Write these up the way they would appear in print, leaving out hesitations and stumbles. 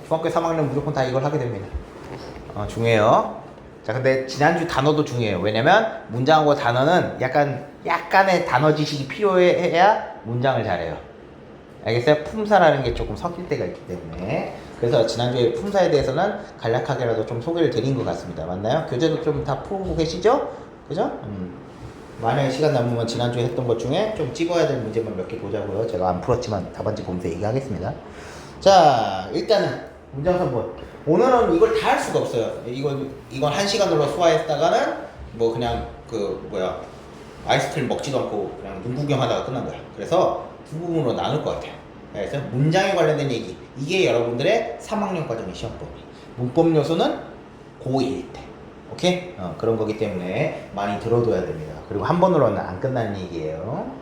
중학교 3학년 무조건 다 이걸 하게 됩니다. 중요해요. 자, 근데 지난주 단어도 중요해요. 왜냐면 문장하고 단어는 약간의 단어 지식이 필요해야 문장을 잘해요. 알겠어요? 품사라는 게 조금 섞일 때가 있기 때문에. 그래서 지난주에 품사에 대해서는 간략하게라도 좀 소개를 드린 것 같습니다. 맞나요? 교재도 좀 다 풀고 계시죠? 그죠? 만약에 시간 남으면 지난주에 했던 것 중에 좀 찍어야 될 문제만 몇 개 보자고요. 제가 안 풀었지만 답안지 보면서 얘기하겠습니다. 자, 일단은 문장 선본. 오늘은 이걸 다 할 수가 없어요. 이건 1시간으로 소화했다가는 뭐 그냥 아이스크림 먹지도 않고 그냥 눈 구경하다가 끝난 거야. 그래서 두 부분으로 나눌 것 같아요. 그래서 문장에 관련된 얘기. 이게 여러분들의 3학년 과정의 시험법이. 문법 요소는 고1 때. 오케이? 그런 거기 때문에 많이 들어둬야 됩니다. 그리고 한 번으로는 안 끝나는 얘기예요.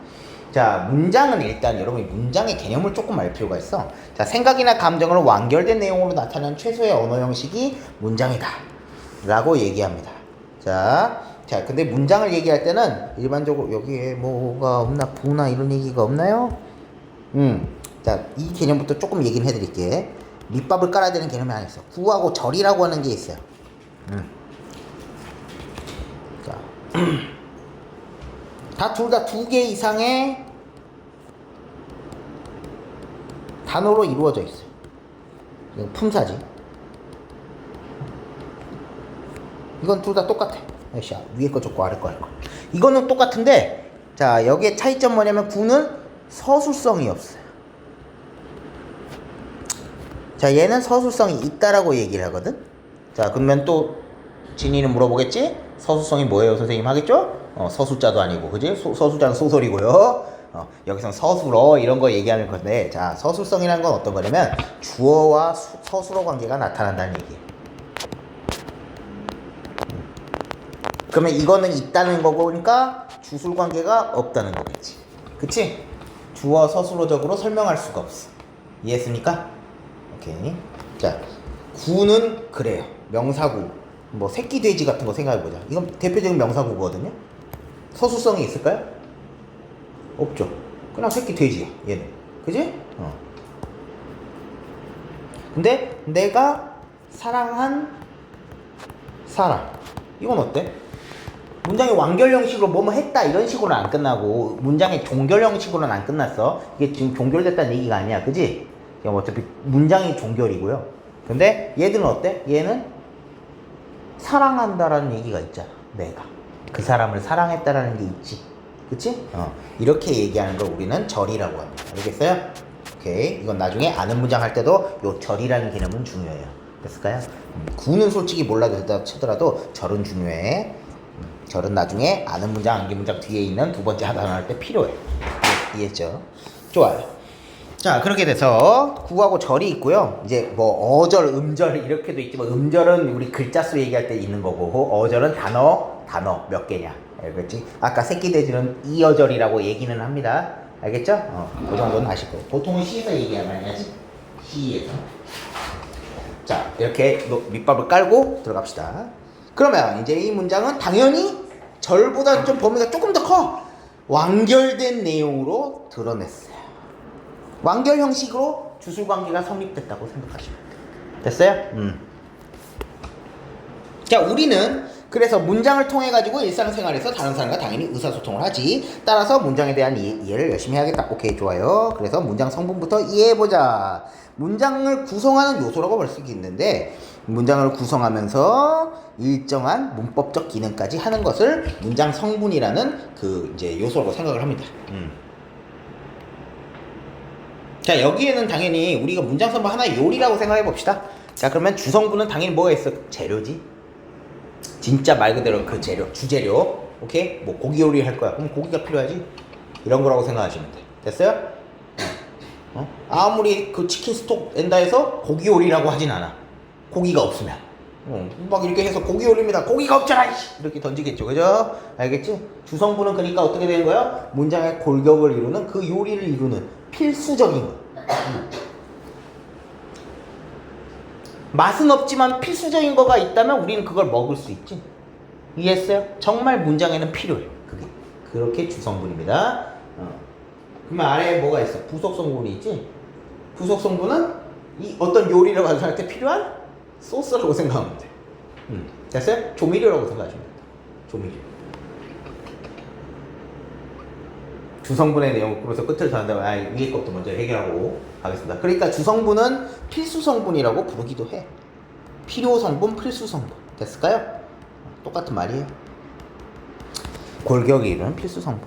자, 문장은 일단 여러분이 문장의 개념을 조금 알 필요가 있어. 자, 생각이나 감정을 완결된 내용으로 나타내는 최소의 언어 형식이 문장이다 라고 얘기합니다. 자, 근데 문장을 얘기할 때는 일반적으로 여기에 뭐가 없나, 부나 이런 얘기가 없나요? 자, 이 개념부터 조금 얘기를 해드릴게. 밑밥을 깔아야 되는 개념이 하나 있어. 구하고 절이라고 하는 게 있어요. 자, 둘 다 2개 이상의 단어로 이루어져 있어요. 이건 품사지. 이건 둘 다 똑같아. 위에 거 줬고 아래 거 할 거. 이거는 똑같은데, 자, 여기에 차이점 뭐냐면 구는 서술성이 없어요. 자, 얘는 서술성이 있다라고 얘기를 하거든. 자, 그러면 또 진이는 물어보겠지? 서술성이 뭐예요, 선생님? 하겠죠? 서술자도 아니고, 그지? 서술자는 소설이고요. 여기선 서술어 이런 거 얘기하는 건데, 자, 서술성이라는 건 어떤 거냐면 주어와 서술어 관계가 나타난다는 얘기예요. 그러면 이거는 있다는 거고, 그러니까 주술 관계가 없다는 거겠지. 그치? 주어 서술어적으로 설명할 수가 없어. 이해했습니까? 오케이. 자, 구는 그래요. 명사구. 뭐 새끼 돼지 같은 거 생각해보자. 이건 대표적인 명사구거든요. 서술성이 있을까요? 없죠. 그냥 새끼 돼지야, 얘는. 그지? 근데 내가 사랑한 사람. 이건 어때? 문장의 완결 형식으로 뭐뭐 했다 이런 식으로는 안 끝나고, 문장의 종결 형식으로는 안 끝났어. 이게 지금 종결됐다는 얘기가 아니야. 그지? 어차피 문장이 종결이고요. 근데 얘들은 어때? 얘는 사랑한다라는 얘기가 있잖아. 내가 그 사람을 사랑했다라는 게 있지. 그치? 이렇게 얘기하는 걸 우리는 절이라고 합니다. 알겠어요? 오케이. 이건 나중에 아는 문장 할 때도 요 절이라는 개념은 중요해요. 됐을까요? 구는 솔직히 몰라도 된다 치더라도 절은 중요해. 절은 나중에 아는 문장, 암기 문장 뒤에 있는 두 번째 하단어 할 때 필요해. 이해했죠? 좋아요. 자, 그렇게 돼서 구하고 절이 있고요. 이제 뭐 어절, 음절 이렇게도 있지만, 음절은 우리 글자 수 얘기할 때 있는 거고, 어절은 단어 몇 개냐. 알겠지? 아까 새끼 돼지는 이어절이라고 얘기는 합니다. 알겠죠? 그 정도는 아실 거예요. 보통은 시에서 얘기하면 해야지. 시에서. 자, 이렇게 밑밥을 깔고 들어갑시다. 그러면 이제 이 문장은 당연히 절보다 좀 범위가 조금 더 커. 완결된 내용으로 드러냈어요. 완결 형식으로 주술관계가 성립됐다고 생각하시면 돼요. 됐어요? 자, 우리는 그래서 문장을 통해 가지고 일상생활에서 다른 사람과 당연히 의사소통을 하지. 따라서 문장에 대한 이해를 열심히 해야겠다. 오케이, 좋아요. 그래서 문장 성분부터 이해해보자. 문장을 구성하는 요소라고 볼 수 있는데, 문장을 구성하면서 일정한 문법적 기능까지 하는 것을 문장 성분이라는 그 이제 요소라고 생각을 합니다. 자, 여기에는 당연히 우리가 문장 성분 하나의 요리라고 생각해 봅시다. 자, 그러면 주성분은 당연히 뭐가 있어? 재료지. 진짜 말 그대로 그 재료, 주재료. 오케이? 뭐 고기 요리 할 거야. 그럼 고기가 필요하지. 이런 거라고 생각하시면 돼. 됐어요? 아무리 그 치킨 스톡 엔다 해서 고기 요리라고 하진 않아. 고기가 없으면. 막 이렇게 해서 고기 요리입니다. 고기가 없잖아. 이렇게 던지겠죠. 그죠? 알겠지? 주성분은 그러니까 어떻게 되는 거야? 문장의 골격을 이루는, 그 요리를 이루는 필수적인 거. 맛은 없지만 필수적인 거가 있다면 우리는 그걸 먹을 수 있지. 이해했어요? 정말 문장에는 필요해. 그게. 그렇게 주성분입니다. 그러면 아래에 뭐가 있어? 부속 성분이 있지? 부속 성분은 이 어떤 요리를 완성할 때 필요한 소스라고 생각하면 돼. 됐어요? 조미료라고 생각하시면 됩니다. 조미료. 주성분의 내용을 그래서 끝을 전한다면 위에 것도 먼저 해결하고 가겠습니다. 그러니까 주성분은 필수 성분이라고 부르기도 해. 필요 성분, 필수 성분. 됐을까요? 똑같은 말이에요. 골격이 이루는 필수 성분.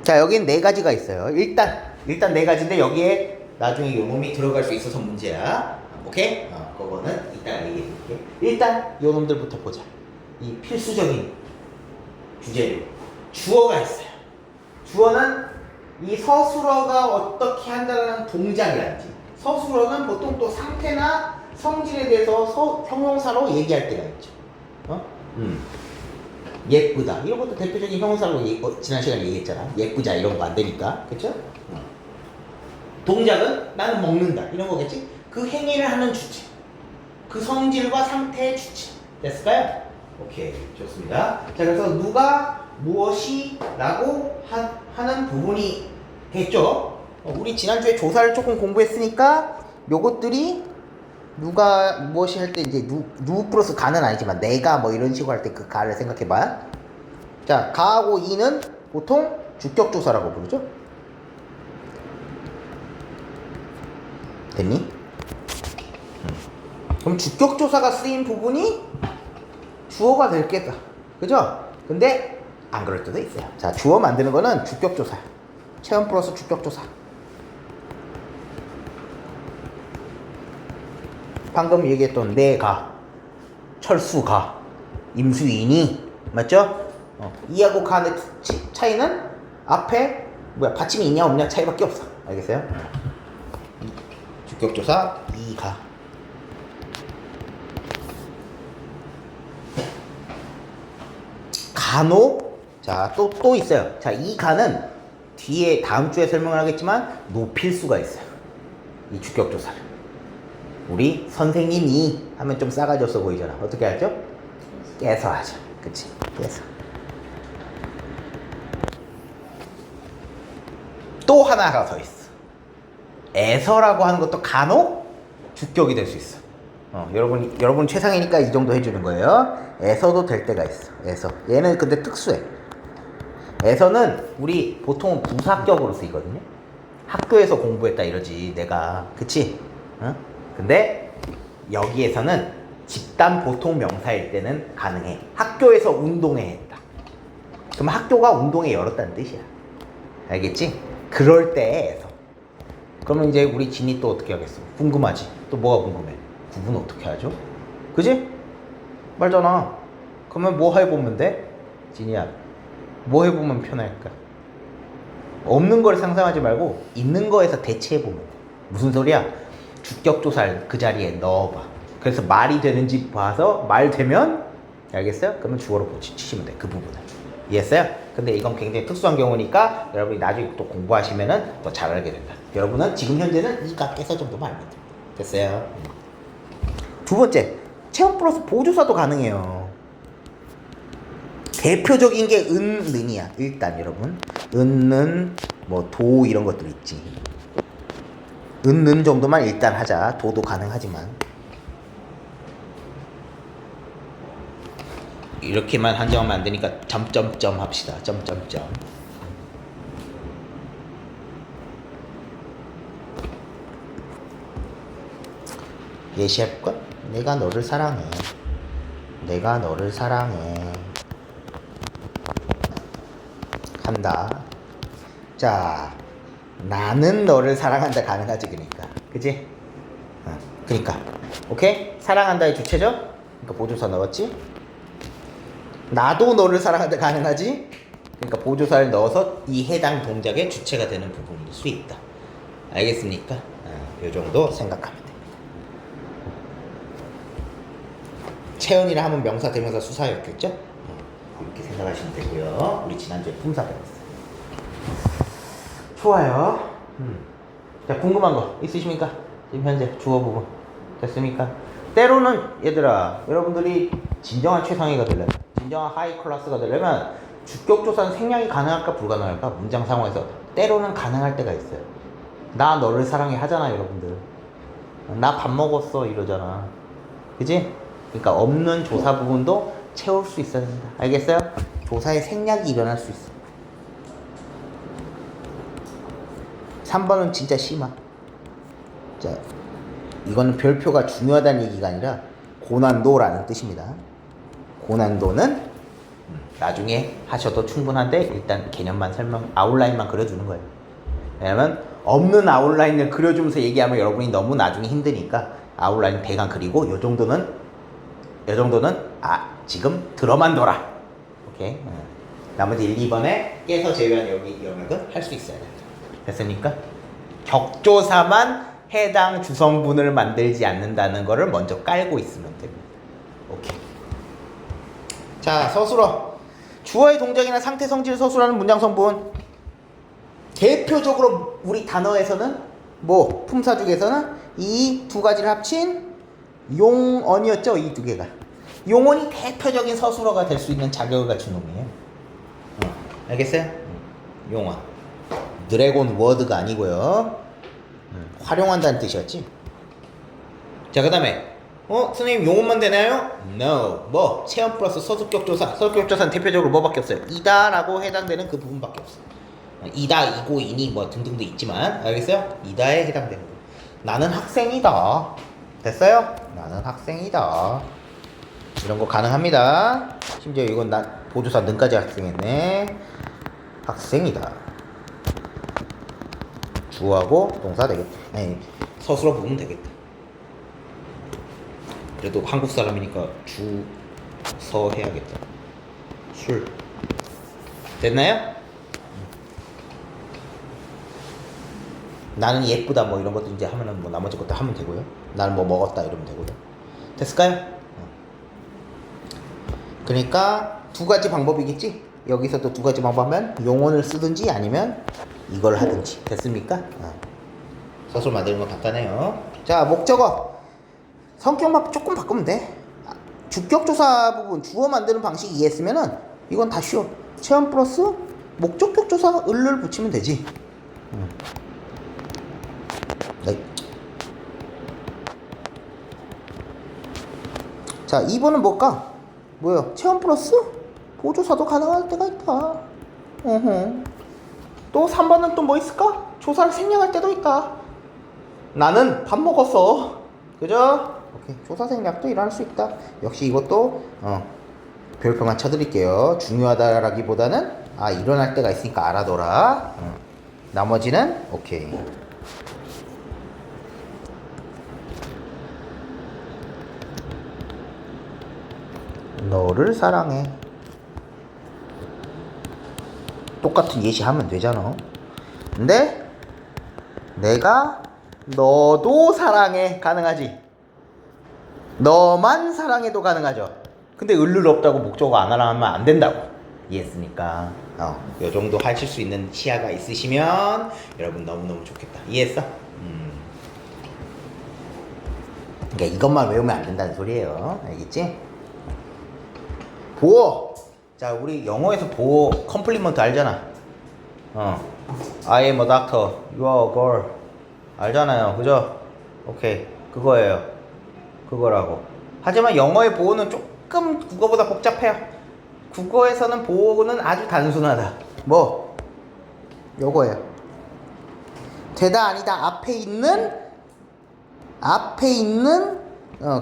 자, 여긴 네 가지가 있어요. 일단 네 가지인데 여기에 나중에 요 놈이 들어갈 수 있어서 문제야. 오케이? 그거는 이따가 얘기해줄게. 일단 요 놈들부터 보자. 이 필수적인 주재료. 주어가 있어요. 주어는 이 서술어가 어떻게 한다는 동작이란지. 서술어는 보통 또 상태나 성질에 대해서 형용사로 얘기할 때가 있죠. 예쁘다. 이런 것도 대표적인 형용사로 지난 시간에 얘기했잖아. 예쁘자 이런 거 안 되니까. 그쵸? 동작은 나는 먹는다. 이런 거겠지? 그 행위를 하는 주체. 그 성질과 상태의 주체. 됐을까요? 오케이. 좋습니다. 자, 그래서 누가 무엇이 라고 하는 부분이 됐죠? 우리 지난주에 조사를 조금 공부했으니까 요것들이 누가 무엇이 할 때 이제 누 플러스 가는 아니지만 내가 뭐 이런 식으로 할 때 그 가를 생각해봐. 자, 가하고 이는 보통 주격조사라고 부르죠. 됐니? 그럼 주격조사가 쓰인 부분이 주어가 될 게다. 그죠? 근데 안 그럴 때도 있어요. 자, 주어 만드는 거는 주격조사. 체험 플러스 주격조사. 방금 얘기했던 내가, 철수가, 임수인이, 맞죠? 이하고 가의 차이는 앞에 받침이 있냐 없냐 차이밖에 없어. 알겠어요? 주격조사 이가. 간혹 자, 또 있어요. 자, 이 가는 뒤에 다음 주에 설명을 하겠지만 높일 수가 있어요. 이 주격조사를. 우리 선생님이 하면 좀 싸가지 없어 보이잖아. 어떻게 하죠? 깨서 하죠. 그치? 깨서. 또 하나가 더 있어. 에서라고 하는 것도 간혹 주격이 될 수 있어. 여러분 최상이니까 이 정도 해주는 거예요. 에서도 될 때가 있어. 에서. 얘는 근데 특수해. 에서는 우리 보통 부사격으로 쓰이거든요. 학교에서 공부했다 이러지 내가. 그치? 근데 여기에서는 집단 보통 명사일 때는 가능해. 학교에서 운동회 했다. 그럼 학교가 운동회 열었다는 뜻이야. 알겠지? 그럴 때에서. 그러면 이제 우리 진이 또 어떻게 하겠어? 궁금하지? 또 뭐가 궁금해? 구분 어떻게 하죠? 그지? 말잖아. 그러면 뭐 해보면 돼? 진이야, 뭐 해보면 편할까? 없는 걸 상상하지 말고 있는 거에서 대체해보면 돼. 무슨 소리야? 주격조사를 그 자리에 넣어봐. 그래서 말이 되는지 봐서 말 되면, 알겠어요? 그러면 주어로 치시면 돼. 그 부분을. 이해했어요? 근데 이건 굉장히 특수한 경우니까 여러분이 나중에 또 공부하시면은 더 잘 알게 된다. 여러분은 지금 현재는 이 값에서 정도만 알면 돼. 됐어요? 두 번째, 체험 플러스 보조사도 가능해요. 대표적인 게 은는이야. 일단 여러분, 은는 뭐 도 이런 것들 있지. 은는 정도만 일단 하자. 도도 가능하지만 이렇게만 한정하면 안 되니까 점점점 합시다. 점점점. 예시해볼까? 내가 너를 사랑해. 내가 너를 사랑해. 한다. 자, 나는 너를 사랑한다 가능하지. 그러니까 그치? 그러니까 오케이? 사랑한다의 주체죠? 그러니까 보조사 넣었지? 나도 너를 사랑한다 가능하지? 그러니까 보조사를 넣어서 이 해당 동작의 주체가 되는 부분일 수 있다. 알겠습니까? 이 정도 생각하면 돼. 채연이라 하면 명사 대명사 수사였겠죠? 이렇게 생각하시면 되고요. 우리 지난주에 품사 배웠어요. 좋아요. 자, 궁금한 거 있으십니까? 지금 현재 주어 부분 됐습니까? 때로는 얘들아, 여러분들이 진정한 최상위가 되려면, 진정한 하이 클래스가 되려면 주격조사는 생략이 가능할까 불가능할까? 문장 상황에서 때로는 가능할 때가 있어요. 나 너를 사랑해 하잖아 여러분들. 나 밥 먹었어 이러잖아. 그지? 그러니까 없는 조사 부분도 채울 수 있어야 된다. 알겠어요? 조사의 생략이 일어날 수 있어. 3번은 진짜 심하. 자, 이거는 별표가 중요하다는 얘기가 아니라 고난도라는 뜻입니다. 고난도는 나중에 하셔도 충분한데 일단 개념만 설명, 아웃라인만 그려주는 거예요. 왜냐면 없는 아웃라인을 그려주면서 얘기하면 여러분이 너무 나중에 힘드니까 아웃라인 대강 그리고 요 정도는 지금 들어만 둬라. 오케이. 나머지 1, 2번에 깨서 제외한 여기 영역은 할 수 있어야 된다. 됐습니까? 격조사만 해당 주성분을 만들지 않는다는 거를 먼저 깔고 있으면 됩니다. 오케이. 자, 서술어. 주어의 동작이나 상태 성질을 서술하는 문장 성분. 대표적으로 우리 단어에서는 뭐 품사중에서는 이 두 가지를 합친 용언이었죠. 이 두 개가. 용언이 대표적인 서술어가 될 수 있는 자격을 갖춘 놈이에요. 알겠어요? 용언. 드래곤 워드가 아니고요. 활용한다는 뜻이었지. 자, 그 다음에 선생님 용언만 되나요? No. 뭐 체험 플러스 서술격조사. 서술격조사는 대표적으로 뭐밖에 없어요? 이다 라고 해당되는 그 부분밖에 없어. 이다, 이고, 이니 뭐 등등도 있지만 알겠어요? 이다에 해당되는 거. 나는 학생이다. 됐어요? 나는 학생이다. 이런 거 가능합니다. 심지어 이건 나 보조사 능까지 학생했네. 학생이다. 주어하고 동사 되겠다. 아니, 서술어 보면 되겠다. 그래도 한국 사람이니까 주서 해야겠다. 술. 됐나요? 나는 예쁘다 뭐 이런 것도 이제 하면은 뭐 나머지 것도 하면 되고요. 나는 뭐 먹었다 이러면 되고요. 됐을까요? 그러니까 두 가지 방법이겠지? 여기서도 두 가지 방법하면 용언을 쓰든지 아니면 이걸 하든지. 됐습니까? 서술 만드는 건 간단해요. 자, 목적어. 성격만 조금 바꾸면 돼. 주격조사 부분 주어 만드는 방식 이해했으면은 이건 다 쉬워. 체험 플러스 목적격조사 을을 붙이면 되지. 자, 2번은 뭘까? 뭐요? 체험 플러스 보조사도 가능할 때가 있다. 또 3번은 또 뭐 있을까? 조사를 생략할 때도 있다. 나는 밥 먹었어. 그죠? 오케이. 조사 생략도 일어날 수 있다. 역시 이것도 별표만 쳐드릴게요. 중요하다라기보다는 일어날 때가 있으니까 알아둬라. 나머지는 오케이. 너를 사랑해. 똑같은 예시하면 되잖아. 근데 내가 너도 사랑해 가능하지. 너만 사랑해도 가능하죠. 근데 을을 없다고 목적어 안 하면 안 된다고. 이해했습니까? 요 정도 하실 수 있는 시야가 있으시면 여러분 너무너무 좋겠다. 이해했어? 그러니까 이것만 외우면 안 된다는 소리예요. 알겠지? 보어. 자, 우리 영어에서 보어 컴플리먼트 알잖아. I am a doctor. You are a girl. 알잖아요. 그죠? 오케이. 그거예요. 그거라고. 하지만 영어의 보어는 조금 국어보다 복잡해요. 국어에서는 보어는 아주 단순하다. 뭐? 요거예요. 되다 아니다 앞에 있는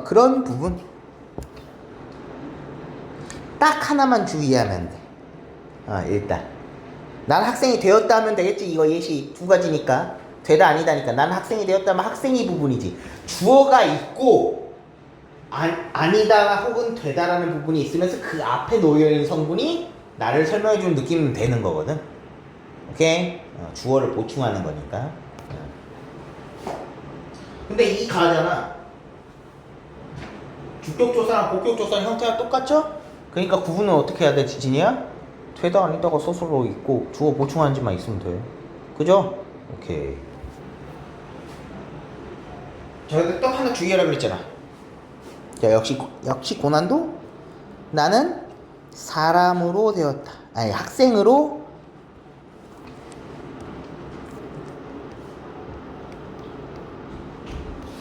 그런 부분. 딱 하나만 주의하면 돼. 일단 난 학생이 되었다 하면 되겠지. 이거 예시 두 가지니까. 되다 아니다니까. 난 학생이 되었다 하면 학생이 부분이지. 주어가 있고 아니다 혹은 되다라는 부분이 있으면서 그 앞에 놓여있는 성분이 나를 설명해주는 느낌은 되는 거거든. 오케이? 주어를 보충하는 거니까. 근데 이 가잖아. 주격조사랑 복격조사랑 형태가 똑같죠? 그러니까 구분은 어떻게 해야 돼, 지진이야? 되다 아니다가 서술로 있고 주어 보충하는 지만 있으면 돼. 그죠? 오케이. 자, 근데 또 하나 주의하라 그랬잖아. 자, 역시 고난도. 나는 사람으로 되었다.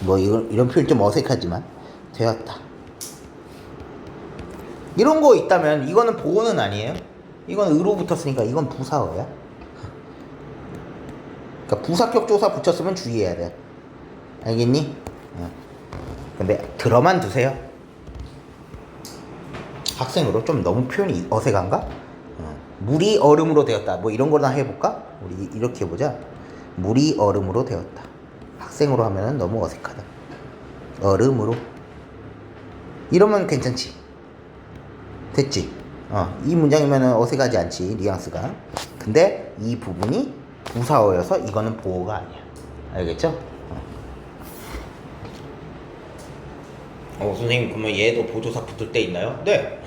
뭐 이런 표현 좀 어색하지만 되었다. 이런 거 있다면 이거는 보어는 아니에요. 이건 의로 붙었으니까 이건 부사어야. 그러니까 부사격 조사 붙였으면 주의해야 돼. 알겠니? 근데 들어만 두세요. 학생으로 좀 너무 표현이 어색한가? 물이 얼음으로 되었다. 뭐 이런 거나 해볼까? 우리 이렇게 해보자. 물이 얼음으로 되었다. 학생으로 하면은 너무 어색하다. 얼음으로. 이러면 괜찮지. 됐지? 이 문장이면은 어색하지 않지, 뉘앙스가. 근데 이 부분이 부사어여서 이거는 보어가 아니야. 알겠죠? 선생님, 그러면 얘도 보조사 붙을 때 있나요? 네.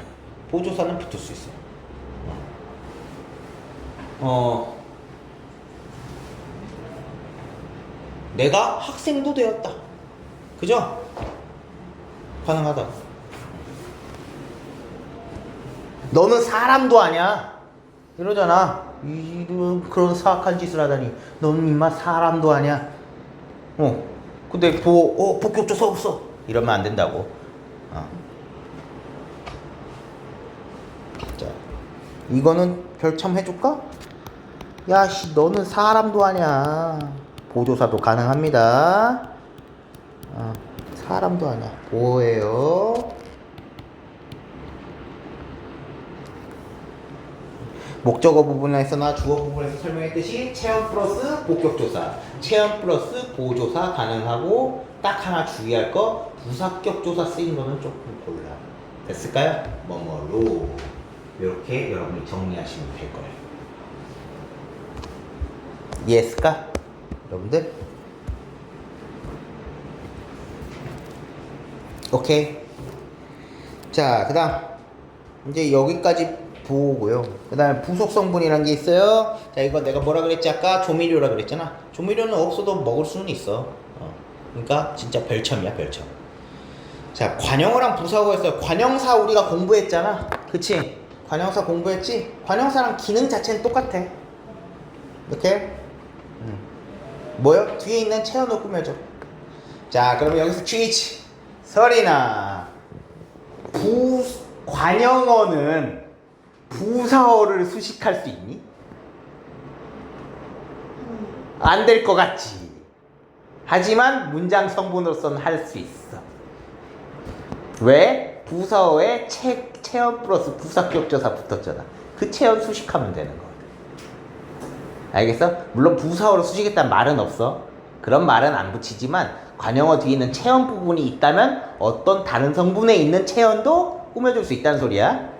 보조사는 붙을 수 있어요. 내가 학생도 되었다. 그죠? 가능하다. 너는 사람도 아니야. 이러잖아. 그런 사악한 짓을 하다니. 너는 임마 사람도 아니야. 근데 복격조사 없어. 이러면 안 된다고. 자, 이거는 별참 해줄까? 야씨, 너는 사람도 아니야. 보조사도 가능합니다. 사람도 아니야. 보호예요. 목적어 부분에서나 주어 부분에서 설명했듯이 체험 플러스 복격조사, 체험 플러스 보조사 가능하고, 딱 하나 주의할 거, 부사격조사 쓰인 거는 조금 골라. 됐을까요? 뭐뭐로 이렇게 여러분이 정리하시면 될 거예요. 이해했을까? 여러분들? 오케이. 자, 그 다음 이제 여기까지 보고요. 그 다음에 부속 성분이란 게 있어요. 자, 이거 내가 뭐라 그랬지? 아까 조미료라 그랬잖아. 조미료는 없어도 먹을 수는 있어. 그러니까 진짜 별첨이야, 별첨. 자, 관형어랑 부사어에서 관형사 우리가 공부했잖아. 그치? 관형사 공부했지? 관형사랑 기능 자체는 똑같아. 이렇게 뭐요? 뒤에 있는 체온을 꾸며줘. 자, 그러면 여기서 퀴즈. 설이나 관형어는 부사어를 수식할 수 있니? 안 될 것 같지. 하지만 문장 성분으로서는 할 수 있어. 왜? 부사어에 체언 플러스 부사격조사 붙었잖아. 그 체언 수식하면 되는 거야. 알겠어? 물론 부사어로 수식했다는 말은 없어. 그런 말은 안 붙이지만 관형어 뒤에 있는 체언 부분이 있다면 어떤 다른 성분에 있는 체언도 꾸며줄 수 있다는 소리야.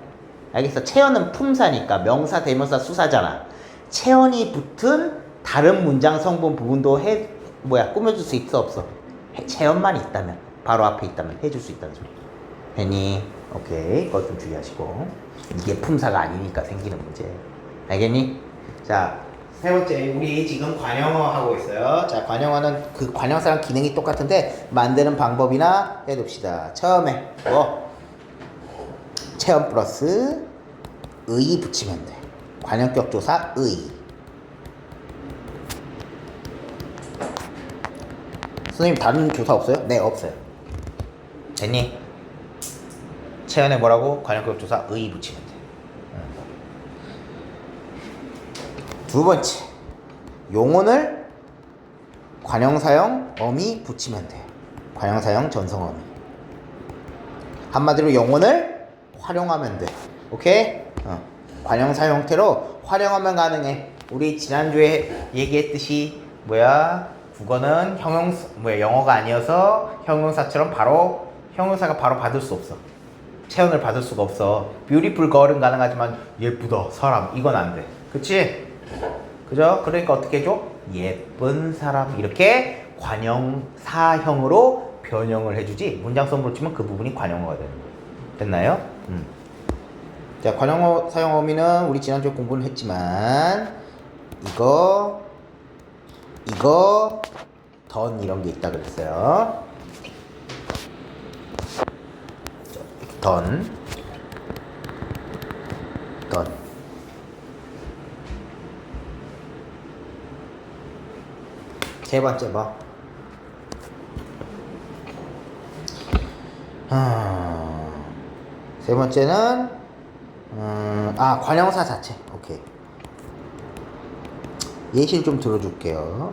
알겠어? 체언은 품사니까 명사, 대명사, 수사잖아. 체언이 붙은 다른 문장 성분 부분도 꾸며줄 수 있어, 없어? 체언만 있다면, 바로 앞에 있다면 해줄 수 있다는 소리. 했니? 오케이. 그것 좀 주의하시고. 이게 품사가 아니니까 생기는 문제. 알겠니? 자, 세 번째, 우리 지금 관형어 하고 있어요. 자, 관형어는 그 관형사랑 기능이 똑같은데 만드는 방법이나 해둡시다. 처음에 체험 플러스 의 붙이면 돼. 관형격 조사 의. 선생님 다른 조사 없어요? 네, 없어요. 됐니? 체험에 뭐라고? 관형격 조사 의 붙이면 돼. 두 번째, 용언을 관형사형 어미 붙이면 돼. 관형사형 전성어미. 한마디로 용언을 활용하면 돼. 오케이? 관형사 형태로 활용하면 가능해. 우리 지난주에 얘기했듯이 국어는 영어가 아니어서 형용사처럼 바로 형용사가 바로 받을 수 없어. 체언을 받을 수가 없어. beautiful girl은 가능하지만 예쁘다 사람 이건 안 돼. 그치? 그죠? 그러니까 어떻게 해줘? 예쁜 사람 이렇게 관형사형으로 변형을 해주지. 문장성으로 치면 그 부분이 관형어가 되는 거예요. 됐나요? 자, 관형어 사용 어미는 우리 지난주에 공부를 했지만 이거 던 이런 게 있다 그랬어요. 자, 던 세 번째 세 번째는 관형사 자체. 오케이. 예시를 좀 들어줄게요.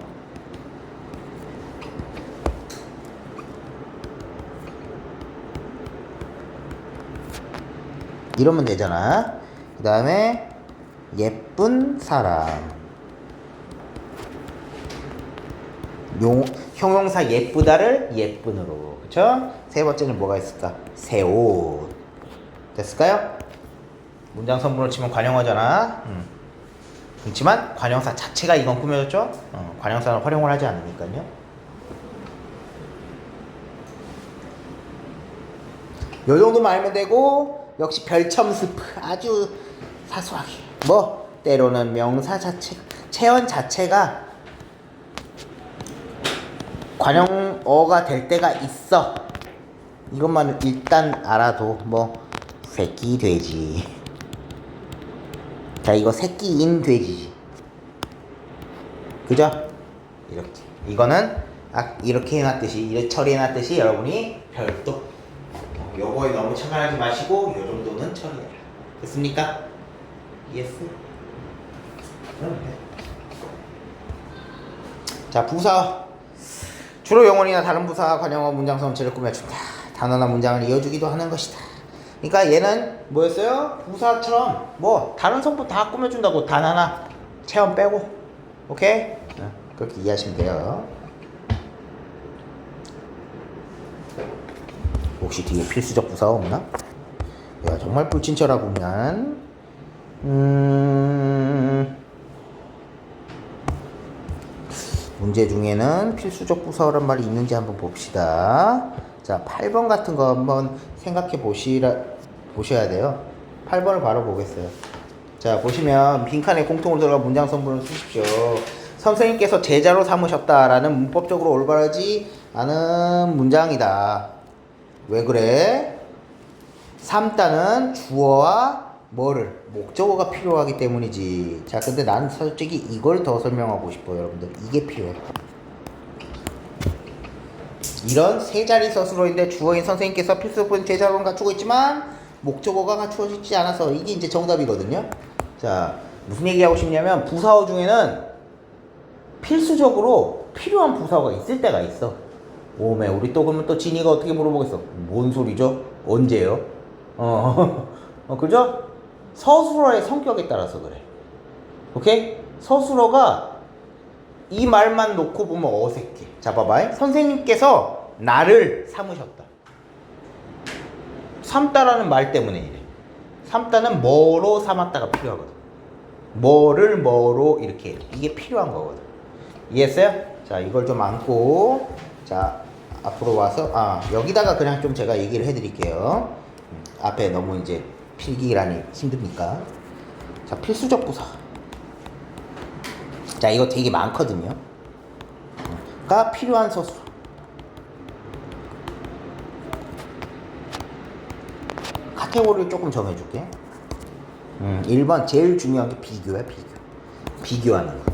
이러면 되잖아. 그 다음에 예쁜 사람. 형용사 예쁘다를 예쁜으로. 그쵸? 세 번째는 뭐가 있을까? 새 옷. 됐을까요? 문장 선분을 치면 관형어잖아. 그렇지만 관형사 자체가 이건 꾸며졌죠? 관형사는 활용을 하지 않으니까요. 요 정도만 알면 되고, 역시 별첨 스프. 아주 사소하게. 때로는 명사 자체, 체언 자체가 관형어가 될 때가 있어. 이것만 일단 알아도 새끼 돼지. 자, 이거 새끼인 돼지지. 그죠? 이렇게. 이거는 이렇게 해놨듯이, 이렇게 처리해놨듯이 여러분이 별도 요거에 너무 착각하지 마시고 요 정도는 처리해라. 됐습니까? 예스? 그럼 돼. 자, 부사. 주로 영혼이나 다른 부사와 관형어 문장 전체를 꾸며준다. 단어나 문장을 이어주기도 하는 것이다. 그러니까 얘는 뭐였어요? 부사처럼 다른 성분 다 꾸며준다고. 단 하나 체험 빼고. 오케이? 그렇게 이해하시면 돼요. 혹시 뒤에 필수적 부사가 없나? 야, 정말 불친절하구만. 문제 중에는 필수적 부사란 말이 있는지 한번 봅시다. 자, 8번 같은 거 한번 생각해 보셔야 돼요. 8번을 바로 보겠어요. 자, 보시면 빈칸에 공통으로 들어간 문장 선분을 쓰십시오. 선생님께서 제자로 삼으셨다라는 문법적으로 올바르지 않은 문장이다. 왜 그래? 삼다는 주어와 목적어가 필요하기 때문이지. 자, 근데 난 솔직히 이걸 더 설명하고 싶어요, 여러분들. 이게 필요해. 이런 세 자리 서술어인데 주어인 선생님께서 필수적인 제자로는 갖추고 있지만 목적어가 갖추어지지 않아서 이게 이제 정답이거든요. 자, 무슨 얘기하고 싶냐면 부사어 중에는 필수적으로 필요한 부사어가 있을 때가 있어. 오메, 우리 또 그러면 또 진이가 어떻게 물어보겠어? 뭔 소리죠? 언제요? 그죠? 서술어의 성격에 따라서 그래. 오케이? 서술어가 이 말만 놓고 보면 어색해. 자, 봐봐. 선생님께서 나를 삼으셨다. 삼다라는 말 때문에 이래. 삼다는 뭐로 삼았다가 필요하거든. 뭐로 이렇게. 이게 필요한 거거든. 이해했어요? 자, 이걸 좀 안고, 자, 앞으로 와서, 여기다가 그냥 좀 제가 얘기를 해드릴게요. 앞에 너무 이제 필기라니 힘듭니까? 자, 필수적 부사. 자, 이거 되게 많거든요. 가 필요한 서술. 카테고리를 조금 정해줄게. 1번 제일 중요한 게 비교야, 비교. 비교하는 거.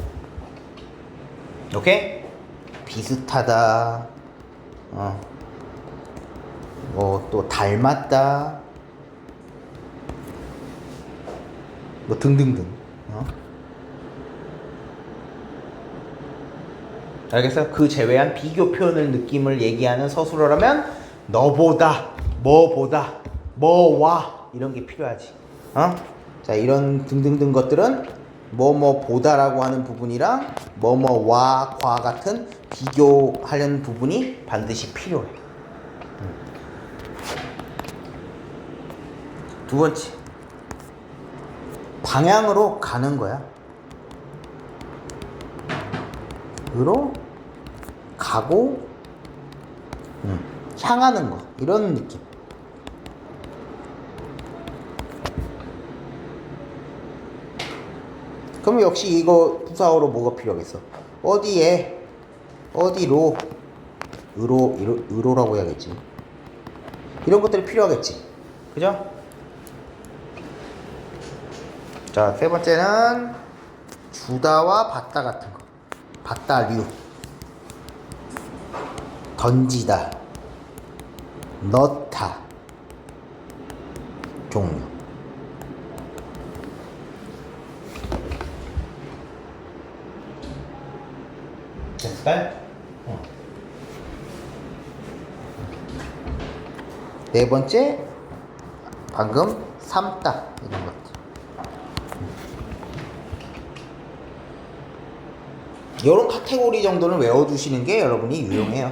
오케이? 비슷하다. 또 닮았다. 등등등. 알겠어? 그 제외한 비교 표현을 느낌을 얘기하는 서술어라면 너보다, 뭐보다, 뭐와 이런 게 필요하지. 자, 이런 등등등 것들은 뭐뭐보다라고 하는 부분이랑 뭐뭐와 과 같은 비교하려는 부분이 반드시 필요해. 두 번째, 방향으로 가는 거야. 으로 가고 향하는 거, 이런 느낌. 그럼 역시 이거 부사어로 뭐가 필요하겠어? 어디에, 어디로, 으로라고 해야겠지. 이런 것들이 필요하겠지. 그죠? 자, 세 번째는 주다와 받다 같은 거. 받다류. 던지다. 넣다 종류. 됐을까요? 네 번째, 방금 삶다 이런 것들. 이런 카테고리 정도는 외워두시는 게 여러분이 유용해요.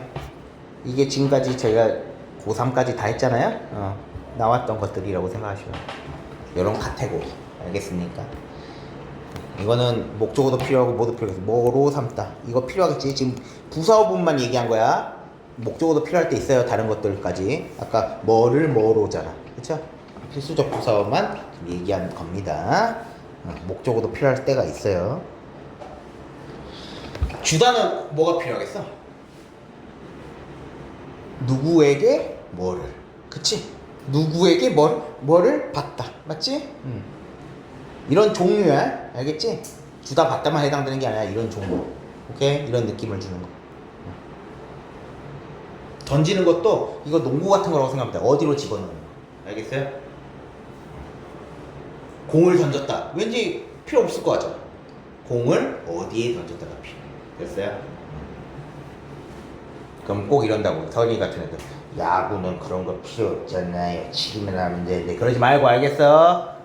이게 지금까지 제가 고3까지 다 했잖아요. 나왔던 것들이라고 생각하시면 이런 카테고리. 알겠습니까? 이거는 목적어도 필요하고 뭐도 필요하겠어. 뭐로 삼다 이거 필요하겠지. 지금 부사어분만 얘기한 거야. 목적어도 필요할 때 있어요. 다른 것들까지. 아까 뭐를 뭐로잖아. 그쵸? 필수적 부사어만 얘기한 겁니다. 목적어도 필요할 때가 있어요. 주다는 뭐가 필요하겠어? 누구에게 뭐를. 그치? 누구에게 뭐를 받다. 맞지? 이런 종류야. 알겠지? 주다 받다만 해당되는 게 아니라 이런 종류. 오케이? 이런 느낌을 주는 거. 던지는 것도 이거 농구 같은 거라고 생각합니다. 어디로 집어넣는 거. 알겠어요? 공을 던졌다. 왠지 필요 없을 것 같잖아. 공을 어디에 던졌다가 필요해. 됐어요? 그럼 꼭 이런다고. 서리 같은 애들. 야구는 그런 거 필요 없잖아요. 치기만 하면 되는데. 그러지 말고. 알겠어?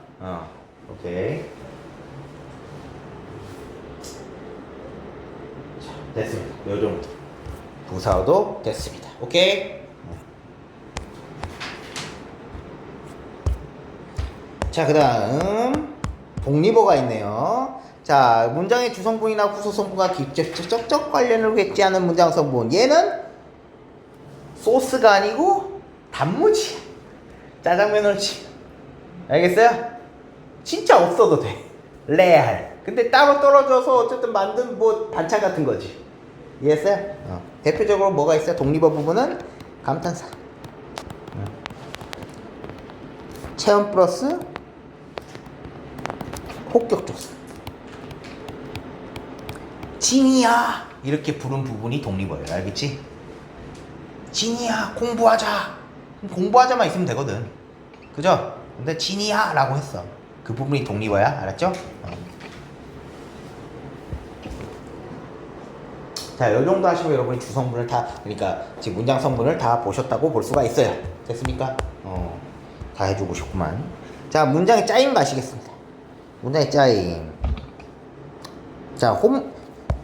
오케이. 자, 됐습니다. 요 정도. 부사어도 됐습니다. 오케이? 자, 그 다음 독립어가 있네요. 자, 문장의 주성분이나 후소성분과 직접적 관련을 맺지 않은 문장 성분. 얘는 소스가 아니고 단무지. 짜장면을 알겠어요? 진짜 없어도 돼. 레알. 근데 따로 떨어져서 어쨌든 만든 뭐 반찬 같은 거지. 이해했어요? 대표적으로 뭐가 있어요? 독립어 부분은 감탄사. 체험 플러스 혹격조사. 진이야 이렇게 부른 부분이 독립어예요. 알겠지? 진이야 공부하자. 공부하자만 있으면 되거든. 그죠? 근데 진이야 라고 했어. 그 부분이 독립어야. 알았죠? 자, 요 정도 하시면 여러분이 주성분을 다, 그러니까 지금 문장 성분을 다 보셨다고 볼 수가 있어요. 됐습니까? 다 해주고 싶구만. 자, 문장의 짜임 가시겠습니다. 문장의 짜임. 자,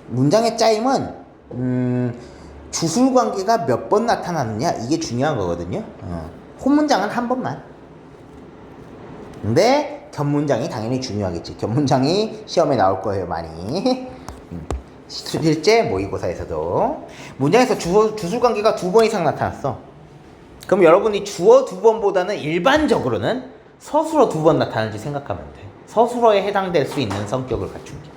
문장의 짜임은 주술 관계가 몇 번 나타나느냐 이게 중요한 거거든요. 홈문장은 한 번만. 근데 겹문장이 당연히 중요하겠지. 겹문장이 시험에 나올 거예요, 많이. 실제 모의고사에서도 문장에서 주술 관계가 2번 이상 나타났어. 그럼 여러분이 주어 2번보다는 일반적으로는 서술어 2번 나타나는지 생각하면 돼. 서술어에 해당될 수 있는 성격을 갖춘 게.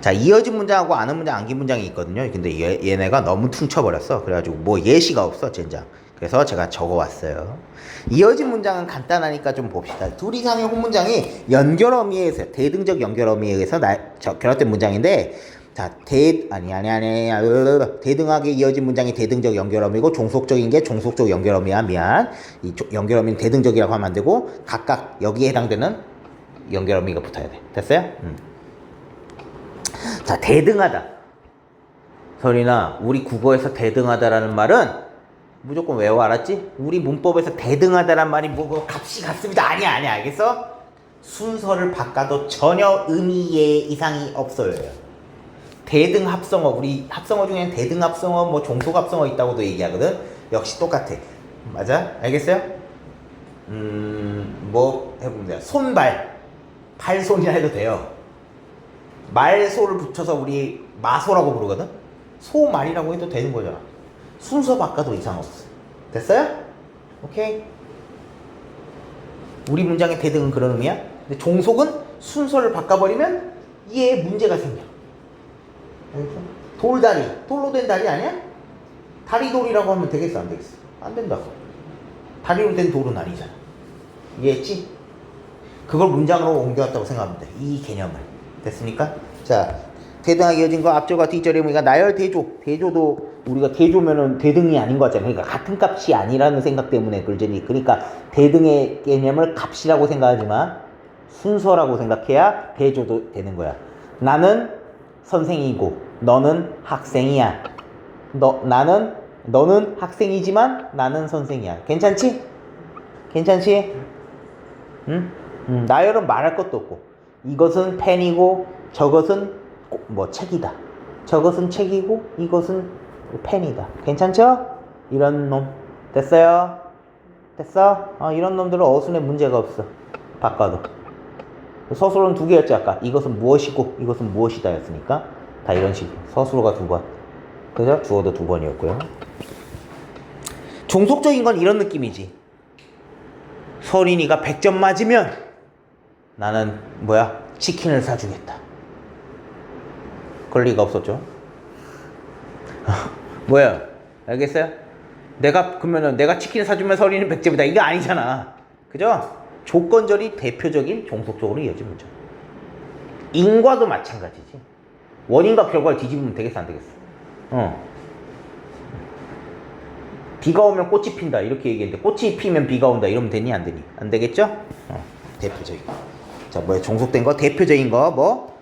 자, 이어진 문장하고 아는 문장, 암기 문장이 있거든요. 근데 얘네가 너무 퉁쳐버렸어. 그래가지고 뭐 예시가 없어, 젠장. 그래서 제가 적어왔어요. 이어진 문장은 간단하니까 좀 봅시다. 둘 이상의 홈문장이 연결어미에 의해서, 대등적 연결어미에 의해서 결합된 문장인데, 자, 대등하게 이어진 문장이 대등적 연결어미고, 종속적인 게 종속적 연결어미야. 미안. 이 연결어미는 대등적이라고 하면 안 되고, 각각 여기에 해당되는 연결어미가 붙어야 돼. 됐어요? 자, 대등하다. 설이나, 우리 국어에서 대등하다라는 말은 무조건 외워. 알았지? 우리 문법에서 대등하다란 말이 뭐 값이 같습니다. 아니야. 알겠어? 순서를 바꿔도 전혀 의미의 이상이 없어요. 대등합성어, 우리 합성어 중에는 대등합성어, 뭐 종속합성어 있다고도 얘기하거든. 역시 똑같아. 맞아? 알겠어요? 뭐 해보면 돼요. 손발, 발손이라 해도 돼요. 말소를 붙여서 우리 마소라고 부르거든. 소말이라고 해도 되는 거잖아. 순서 바꿔도 이상 없어. 됐어요? 오케이. 우리 문장의 대등은 그런 의미야. 근데 종속은 순서를 바꿔버리면 이에 문제가 생겨. 알겠어? 돌다리, 돌로 된 다리 아니야? 다리돌이라고 하면 되겠어, 안 되겠어? 안 된다고. 다리로 된 돌은 아니잖아. 이해했지? 그걸 문장으로 옮겨왔다고 생각하면 돼. 이 개념을. 됐습니까? 자, 대등하게 이어진 거 앞절과 뒷절이 우리가 나열 대조. 대조도 우리가 대조면은 대등이 아닌 거잖아요. 그러니까 같은 값이 아니라는 생각 때문에 그러지. 그러니까 대등의 개념을 값이라고 생각하지만 순서라고 생각해야 대조도 되는 거야. 나는 선생이고 너는 학생이야. 너는 학생이지만 나는 선생이야. 괜찮지? 괜찮지? 응? 나열은 말할 것도 없고 이것은 펜이고 저것은 뭐 책이다. 저것은 책이고 이것은 펜이다. 괜찮죠? 이런 놈 됐어요? 됐어? 이런 놈들은 어순에 문제가 없어. 바꿔도 서술어는 두 개였지 아까. 이것은 무엇이고 이것은 무엇이다 였으니까 다 이런 식으로 서술어가 두 번, 그죠? 주어도 두 번이었고요. 종속적인 건 이런 느낌이지. 서린이가 100점 맞으면 나는 뭐야? 치킨을 사주겠다. 그럴 리가 없었죠. 뭐야? 알겠어요? 그러면은 내가 치킨을 사주면 서린이는 100점이다. 이거 아니잖아. 그죠? 조건절이 대표적인 종속적으로 이어진 문장. 인과도 마찬가지지. 원인과 결과를 뒤집으면 되겠어, 안 되겠어? 비가 오면 꽃이 핀다 이렇게 얘기했는데 꽃이 피면 비가 온다 이러면 되니 안 되니? 안 되겠죠? 대표적인 거. 자, 뭐야? 종속된 거 대표적인 거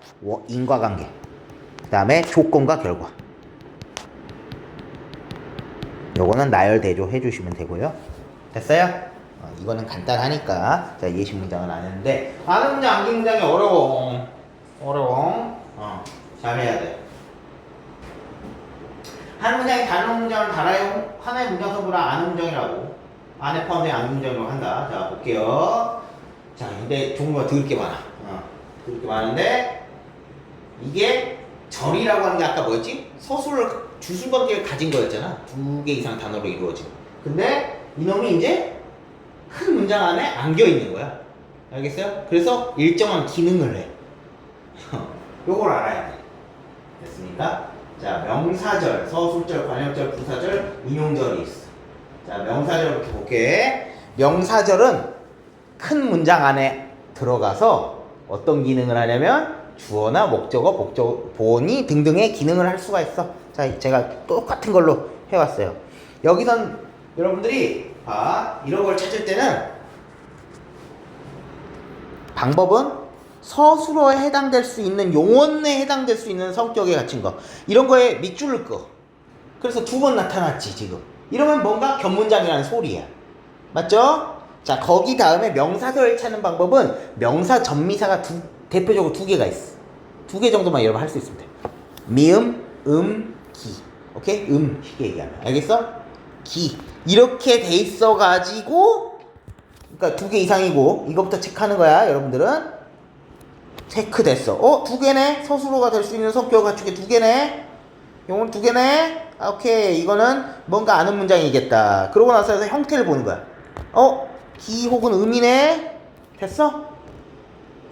인과관계. 그 다음에 조건과 결과. 요거는 나열 대조 해주시면 되고요. 됐어요? 이거는 간단하니까. 자, 예시 문장은 안 했는데 아는 문장, 암기 문장이 어려워. 잘해야 돼. 한 문장이 다른 문장을 달아요. 하나의 문장서보다 아는 문장이라고. 안에 포함된 아는 문장이라고 한다. 자, 볼게요. 자, 근데 종류가 더럽게 많아. 더럽게 많은데 이게 절이라고 하는 게 아까 뭐였지? 서술을 주술관계를 가진 거였잖아. 두 개 이상 단어로 이루어진. 근데 이놈이 이제 큰 문장 안에 안겨 있는 거야. 알겠어요? 그래서 일정한 기능을 해. 요걸 알아야 돼. 됐습니까? 자, 명사절, 서술절, 관역절, 부사절, 인용절이 있어. 자, 명사절부터 볼게. 명사절은 큰 문장 안에 들어가서 어떤 기능을 하냐면 주어나 목적어, 보어니 등등의 기능을 할 수가 있어. 자, 제가 똑같은 걸로 해왔어요. 여기선 여러분들이 이런 걸 찾을 때는 방법은 서술어에 해당될 수 있는 용언에 해당될 수 있는 성격에 갖춘 거 이런 거에 밑줄을 끄. 그래서 두 번 나타났지 지금. 이러면 뭔가 견문장이라는 소리야. 맞죠? 자, 거기 다음에 명사절 찾는 방법은 명사 전미사가 대표적으로 두 개가 있어. 두 개 정도만 여러분 할 수 있으면 돼. 미음, 기. 오케이? 쉽게 얘기하면. 알겠어? 기. 이렇게 돼 있어 가지고 그러니까 두 개 이상이고 이거부터 체크하는 거야 여러분들은. 체크됐어. 두 개네? 서술어가 될 수 있는 성격을 갖추게 두 개네? 요건 두 개네? 오케이. 이거는 뭔가 아는 문장이겠다. 그러고 나서 형태를 보는 거야. 기 혹은 음이네? 됐어?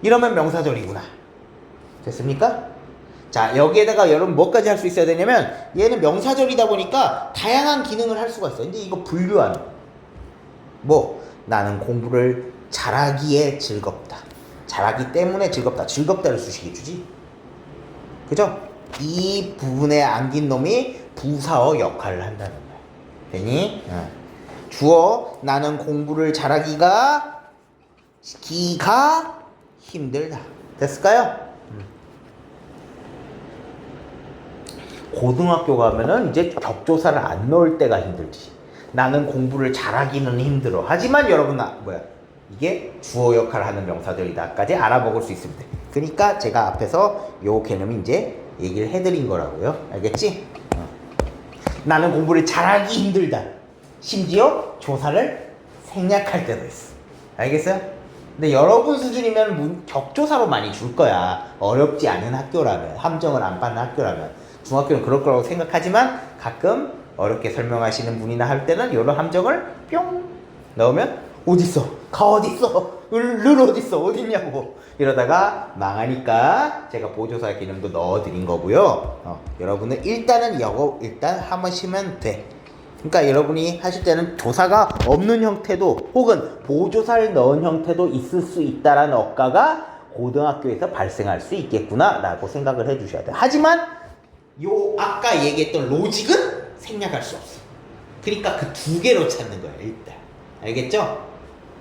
이러면 명사절이구나. 됐습니까? 자, 여기에다가 여러분 뭐까지 할 수 있어야 되냐면 얘는 명사절이다 보니까 다양한 기능을 할 수가 있어. 근데 이거 분류하는 거. 나는 공부를 잘하기에 즐겁다. 잘하기 때문에 즐겁다. 즐겁다를 수식해 주지. 그죠? 이 부분에 안긴 놈이 부사어 역할을 한다는 거야. 되니? 주어 나는 공부를 잘하기가 힘들다. 됐을까요? 고등학교 가면은 이제 격조사를 안 넣을 때가 힘들지. 나는 공부를 잘하기는 힘들어. 하지만 여러분 이게 주어 역할을 하는 명사들이다까지 알아먹을 수 있습니다. 그러니까 제가 앞에서 요 개념이 이제 얘기를 해드린 거라고요. 알겠지? 나는 공부를 잘하기 힘들다. 심지어 조사를 생략할 때도 있어. 알겠어요? 근데 여러분 수준이면 격조사로 많이 줄 거야. 어렵지 않은 학교라면, 함정을 안 받는 학교라면. 중학교는 그럴 거라고 생각하지만 가끔 어렵게 설명하시는 분이나 할 때는 이런 함정을 뿅 넣으면 어딨어? 가 어딨어? 를 어딨어? 어딨냐고 이러다가 망하니까 제가 보조사 기능도 넣어드린 거고요. 여러분은 일단은 일단 하시면 돼. 그러니까 여러분이 하실 때는 조사가 없는 형태도 혹은 보조사를 넣은 형태도 있을 수 있다라는 억가가 고등학교에서 발생할 수 있겠구나 라고 생각을 해주셔야 돼요. 하지만 요 아까 얘기했던 로직은 생략할 수 없어. 그러니까 그 두 개로 찾는 거야 일단. 알겠죠?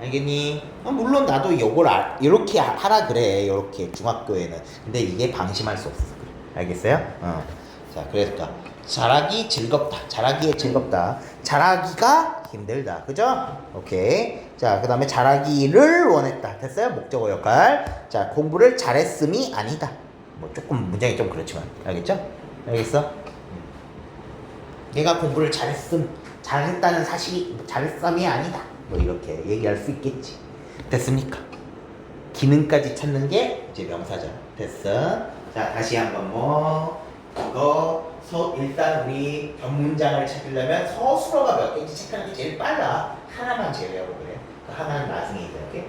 알겠니? 물론 나도 요걸 이렇게 하라 그래. 이렇게 중학교에는. 근데 이게 방심할 수 없어. 알겠어요? 자, 그러니까 잘하기 즐겁다. 잘하기에 즐겁다. 잘하기가 힘들다. 그죠? 오케이. 자, 그 다음에 잘하기를 원했다. 됐어요? 목적어 역할. 자, 공부를 잘했음이 아니다. 뭐 조금 문장이 좀 그렇지만. 알겠죠? 알겠어? 내가 공부를 잘했다는 사실이 잘했음이 아니다. 뭐 이렇게 얘기할 수 있겠지. 됐습니까? 기능까지 찾는 게 이제 명사죠. 됐어. 자, 다시 한번 일단 우리 변문장을 찾으려면 서술어가 몇 개인지 체크하는 게 제일 빨라. 하나만 제외하고 그래. 그 하나는 나중에 이렇게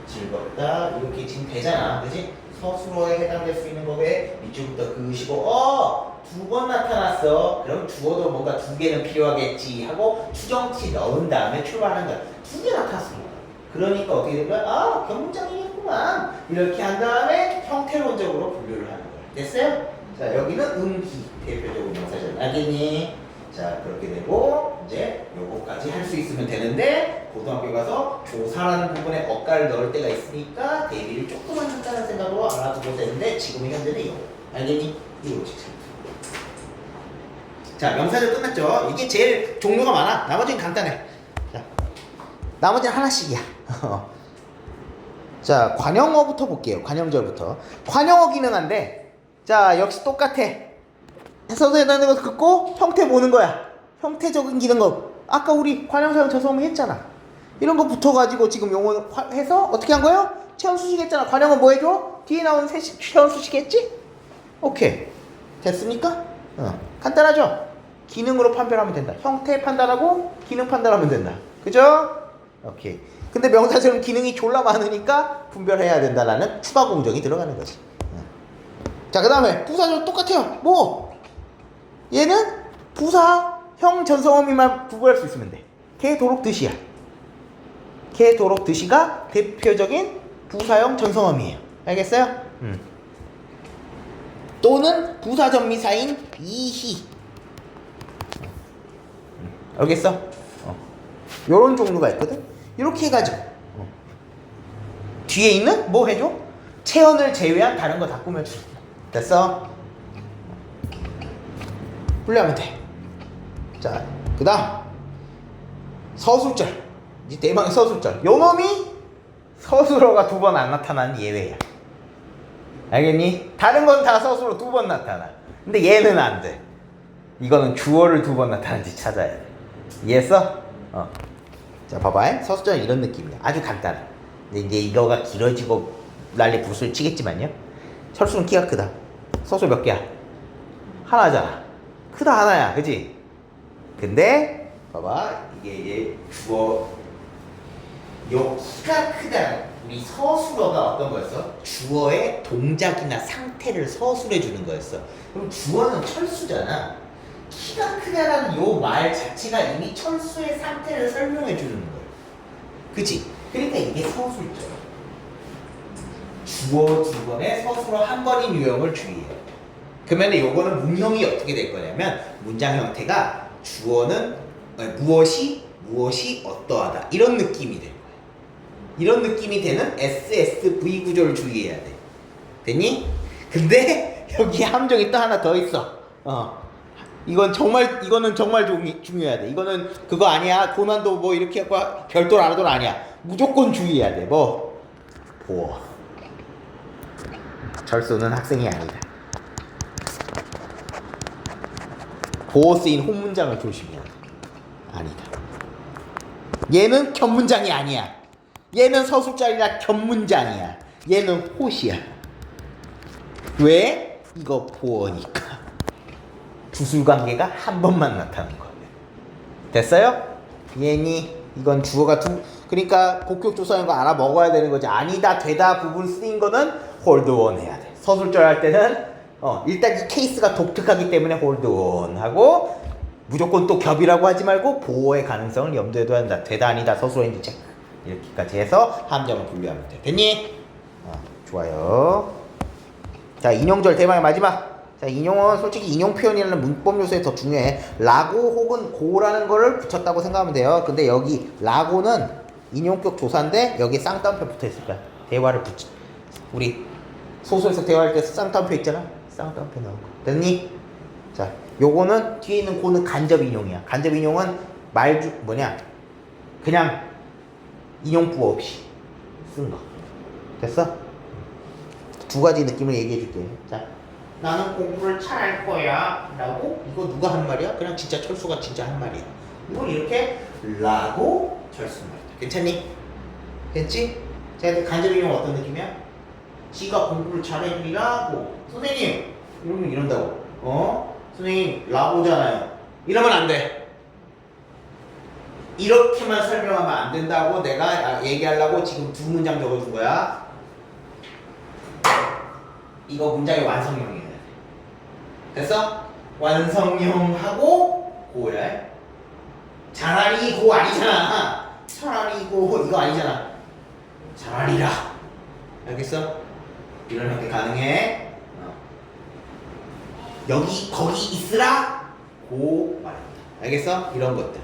즐겁다 이렇게 지금 되잖아. 그지? 서술어에 해당될 수 있는 거에 밑줄부터 그으시고 두 번 나타났어. 그럼 주어도 뭔가 두 개는 필요하겠지 하고 추정치 넣은 다음에 출발하는 거야. 두 개 나타났습니다. 그러니까 어떻게 된 거야? 견문장이겠구만. 이렇게 한 다음에 형태론적으로 분류를 하는 거야. 됐어요? 자, 여기는 음기 대표적으로 명사죠. 알겠니? 자, 그렇게 되고 이제 요거까지 할 수 있으면 되는데 고등학교 가서 조사라는 부분에 어까를 넣을 때가 있으니까 대비를 조금만 한다는 생각으로 알아두고 되는데 지금 현재는 요거. 알겠니? 이거 지금. 자, 명사절 끝났죠? 이게 제일 종류가 많아. 나머지는 간단해. 자, 나머지는 하나씩이야. 자, 관형어부터 볼게요. 관형절부터. 관형어 기능한데, 자, 역시 똑같아. 해서도 해당되는 거 긋고 형태 보는 거야. 형태적인 기능어. 아까 우리 관형사용 저소음을 했잖아. 이런 거 붙어가지고 지금 용어 해서 어떻게 한 거예요? 체험수식 했잖아. 관형어 뭐 해줘? 뒤에 나오는 체험수식 했지? 오케이. 됐습니까? 간단하죠? 기능으로 판별하면 된다. 형태 판단하고 기능 판단하면 된다. 그죠? 오케이. 근데 명사처럼 기능이 졸라 많으니까 분별해야 된다라는 추가 공정이 들어가는 거지. 자, 그 다음에 부사절 똑같아요. 뭐? 얘는 부사, 형, 전성어미만 구분할 수 있으면 돼. 개, 도록, 드시야. 개, 도록, 드시가 대표적인 부사형 전성어미예요. 알겠어요? 또는 부사 전미사인 이희. 알겠어? 요런 종류가 있거든? 이렇게 해가지고 뒤에 있는 뭐 해줘? 체언을 제외한 다른 거 다 꾸며줘. 됐어? 분류하면 돼. 자, 그 다음 서술절. 이제 대망의 서술절. 요놈이 서술어가 두 번 안 나타나는 예외야. 알겠니? 다른 건 다 서술어 두 번 나타나. 근데 얘는 안 돼. 이거는 주어를 두 번 나타나는지 찾아야 돼. 이해했어? 자, 봐봐. 서술절은 이런 느낌이야. 아주 간단해. 근데 이제 이거가 길어지고 난리 붓을 치겠지만요. 철수는 키가 크다. 서술 몇 개야? 하나잖아. 크다 하나야. 그치? 근데 봐봐. 이게 이제 주어 요 키가 크다. 우리 서술어가 어떤 거였어? 주어의 동작이나 상태를 서술해 주는 거였어. 그럼 주어는 철수잖아. 키가 크다라는 요 말 자체가 이미 철수의 상태를 설명해 주는 거야. 그치? 그러니까 이게 서술절. 주어 두 번에 서술어 한 번인 유형을 주의해. 그러면 요거는 문형이 어떻게 될 거냐면 문장 형태가 주어는 무엇이 어떠하다 이런 느낌이 될 거야. 이런 느낌이 되는 SSV 구조를 주의해야 돼. 됐니? 근데 여기 함정이 또 하나 더 있어. 이거는 정말 중요해야 돼. 이거는 그거 아니야. 고난도 뭐 이렇게 하고 별도로 알아도 아니야. 무조건 주의해야 돼. 뭐? 보어. 철수는 학생이 아니다. 보어 쓰인 혼문장을 조심해야 돼. 아니다. 얘는 견문장이 아니야. 얘는 서술절이라 견문장이야. 얘는 호시야. 왜? 이거 보어니까. 부수관계가 한 번만 나타나는 거야. 됐어요? 얘니 이건 주어가 그러니까 복격조사인 거 알아 먹어야 되는 거지. 아니다 되다 부분 쓰인 거는 홀드온 해야 돼. 서술절 할 때는 일단 이 케이스가 독특하기 때문에 홀드온 하고 무조건 또 겹이라고 하지 말고 보호의 가능성을 염두에 둬야 한다. 되다 아니다 서술어인지 체크. 이렇게까지 해서 함정을 분류하면 돼. 됐니? 좋아요. 자, 인용절 대망의 마지막. 자, 인용은 솔직히 인용 표현이라는 문법 요소에 더 중요해. 라고 혹은 고라는 거를 붙였다고 생각하면 돼요. 근데 여기 라고는 인용격 조사인데 여기 쌍따옴표 붙어 있을 거야. 대화를 붙여. 우리 소설에서 대화할 때 쌍따옴표 있잖아. 쌍따옴표 나오고. 됐니? 자, 요거는 뒤에 있는 고는 간접 인용이야. 간접 인용은 그냥 인용부 없이 쓴 거. 됐어? 두 가지 느낌을 얘기해 줄게. 자, 나는 공부를 잘할 거야 라고. 이거 누가 한 말이야? 그냥 진짜 철수가 진짜 한 말이야. 이걸 이렇게 라고 철수 말이야. 괜찮니? 됐지? 자, 근데 간접 인용 어떤 느낌이야? 지가 공부를 잘해주라고. 선생님 이러면 이런다고. 선생님 라고잖아요. 이러면 안 돼. 이렇게만 설명하면 안 된다고 내가 얘기하려고 지금 두 문장 적어준 거야. 이거 문장의 완성형이에요. 됐어? 완성형하고 고야. 차라리 고 아니잖아. 차라리 고 이거 아니잖아. 차라리라. 알겠어? 이런 형태 가능해. 여기 거기 있으라 고 말입니다. 알겠어? 이런 것들.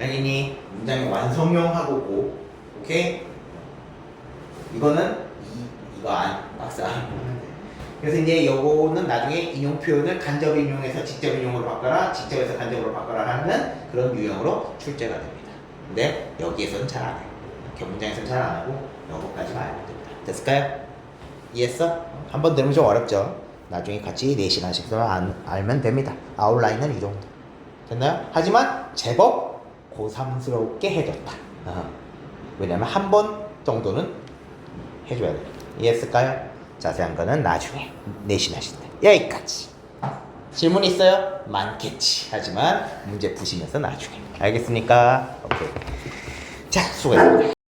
알겠니? 문장의 완성형하고 고. 오케이? 이거는 이거 막상. 그래서 이제 요거는 나중에 인용 표현을 간접 인용에서 직접 인용으로 바꿔라, 직접에서 간접으로 바꿔라 하는 그런 유형으로 출제가 됩니다. 근데 여기에서는 잘 안 해요. 이렇게 문장에서는 잘 안 하고 요거까지만 알면 됩니다. 됐을까요? 이해했어? 한번 들으면 좀 어렵죠? 나중에 같이 4시간씩 알면 됩니다. 아웃라인은 이 정도. 됐나요? 하지만 제법 고삼스럽게 해줬다. 왜냐면 한 번 정도는 해줘야 돼요. 이해했을까요? 자세한 거는 나중에 내신 하실 때. 여기까지. 질문 있어요? 많겠지. 하지만 문제 푸시면서 나중에. 알겠습니까? 오케이. 자, 수고했습니다.